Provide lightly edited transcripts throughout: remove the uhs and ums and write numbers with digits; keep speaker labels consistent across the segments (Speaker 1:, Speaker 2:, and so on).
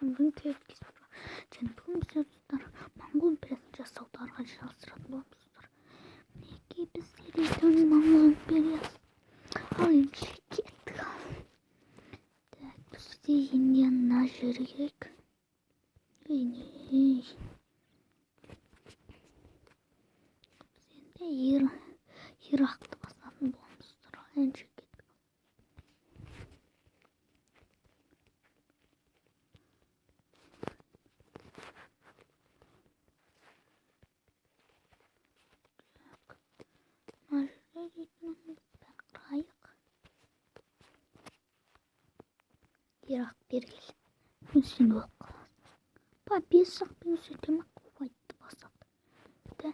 Speaker 1: Rünkü etkisi var. Çenetli misafirler Mongol İmparatoru Saudi Arabistan sırasında olmuştur. Ne gibi seriden Mongol İmparatoru aynı şirket. Size Hindiyanlar şirket. Sen de Irak'ta basan bulmuştur. Aynı şirket. Irak bir yıl. Müslüm yok. Papiysak bir sütüme Kuveyt'te basat. De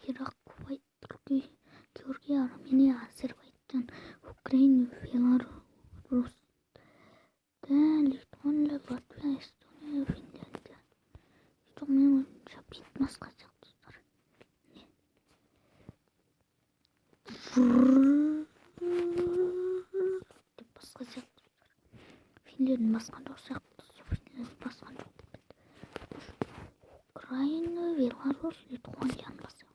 Speaker 1: Irak, Kuveyt, Türkiye, Armenia, Azerbaycan, Ukrayna, Belarus, de Litvanya, Latvia, Estonya, Finlandiya. Estonya boyunca bitmez kaçak tutar. Baskacak tutar. Finlandiya baskan olacak. Finlandiya baskan olacak. Ukrayna, Belarus, Litvanya basıyor.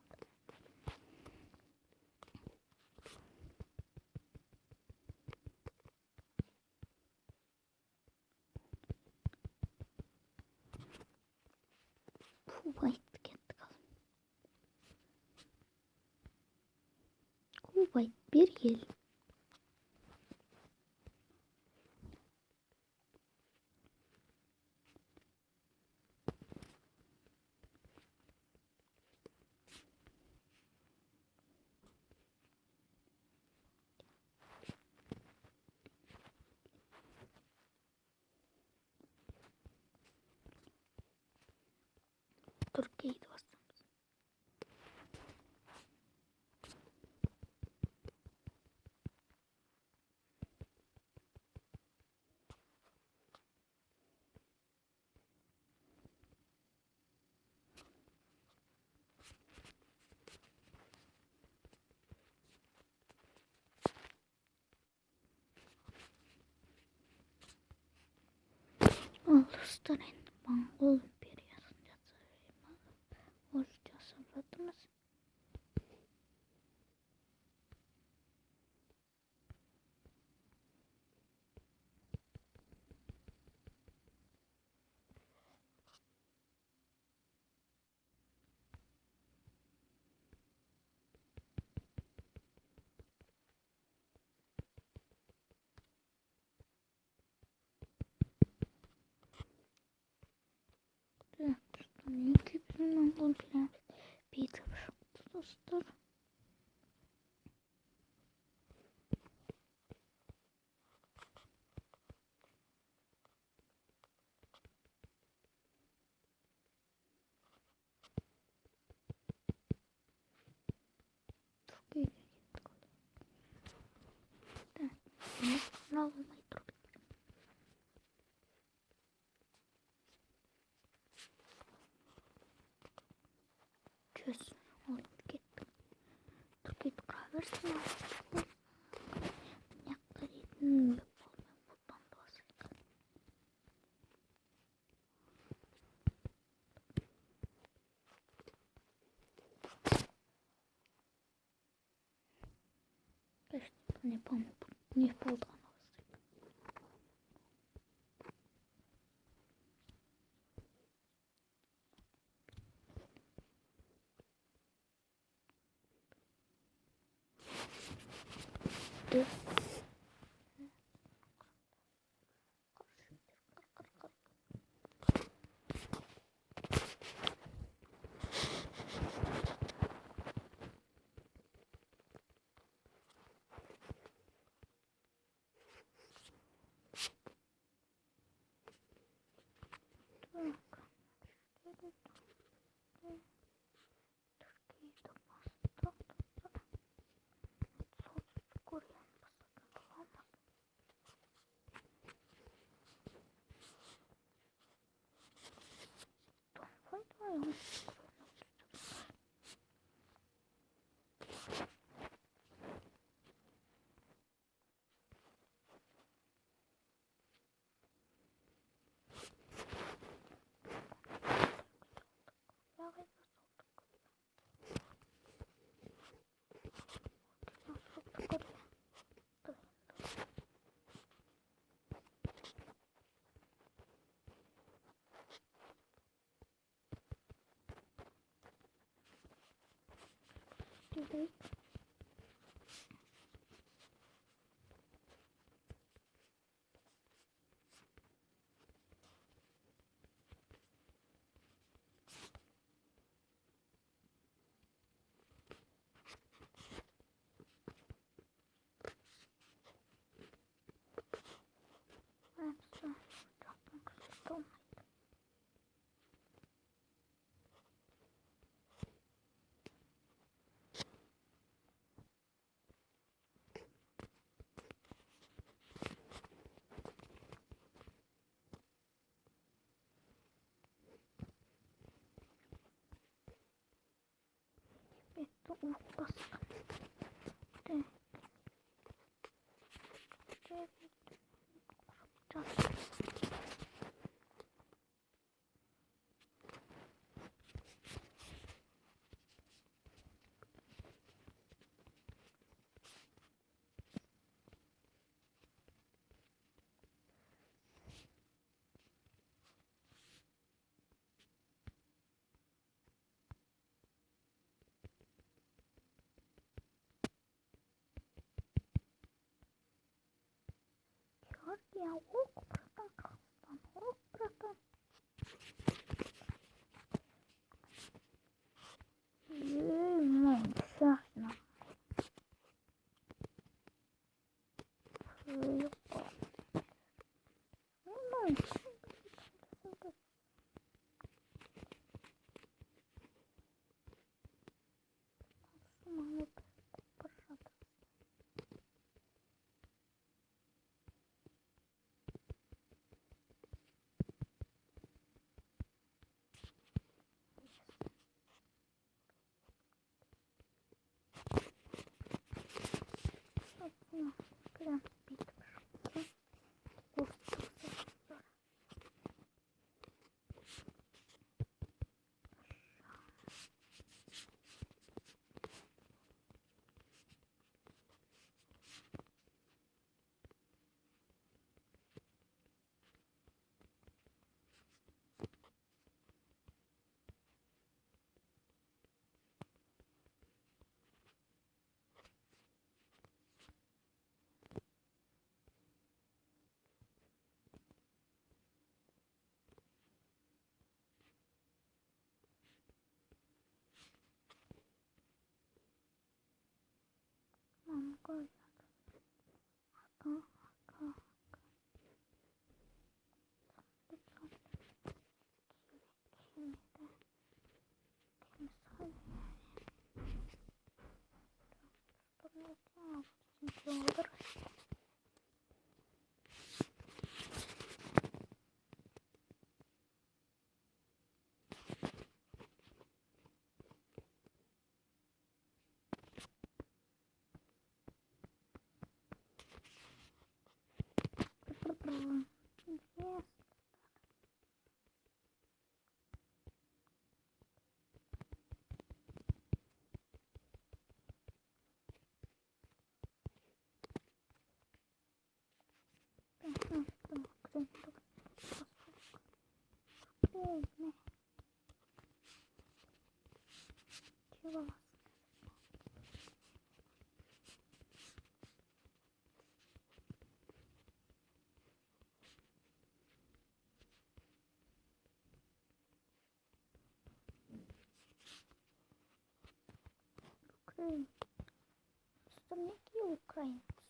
Speaker 1: Kuveyt kendi kalın. Kuveyt bir yıl. Türkiye'yi de bastım. Moğolistan'ın Mongol İmparatoru'nun oluştuğu sınırlarımız. İki bin Mongol filan bir tabur dostlar. Türkiye'ye gittik. Ne olmayı durdu. Çöz. Oldu gittik. Türkiye'de kalırsa yakları yedin. Buradan da olsaydı. Gerçekten yapamadım. Nepal'dan olsaydı. Evet. Это указ. Я ок, братан, Казахстан, ок, братан. Ну, честно. Прям спит. Мама говорит. Представники українців.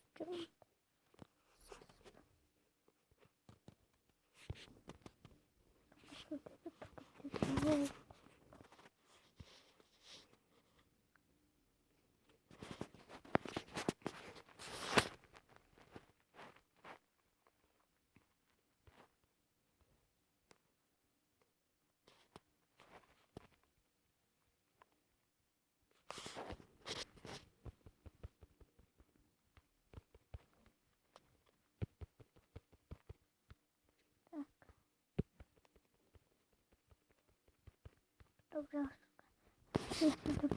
Speaker 1: Добре. Если тут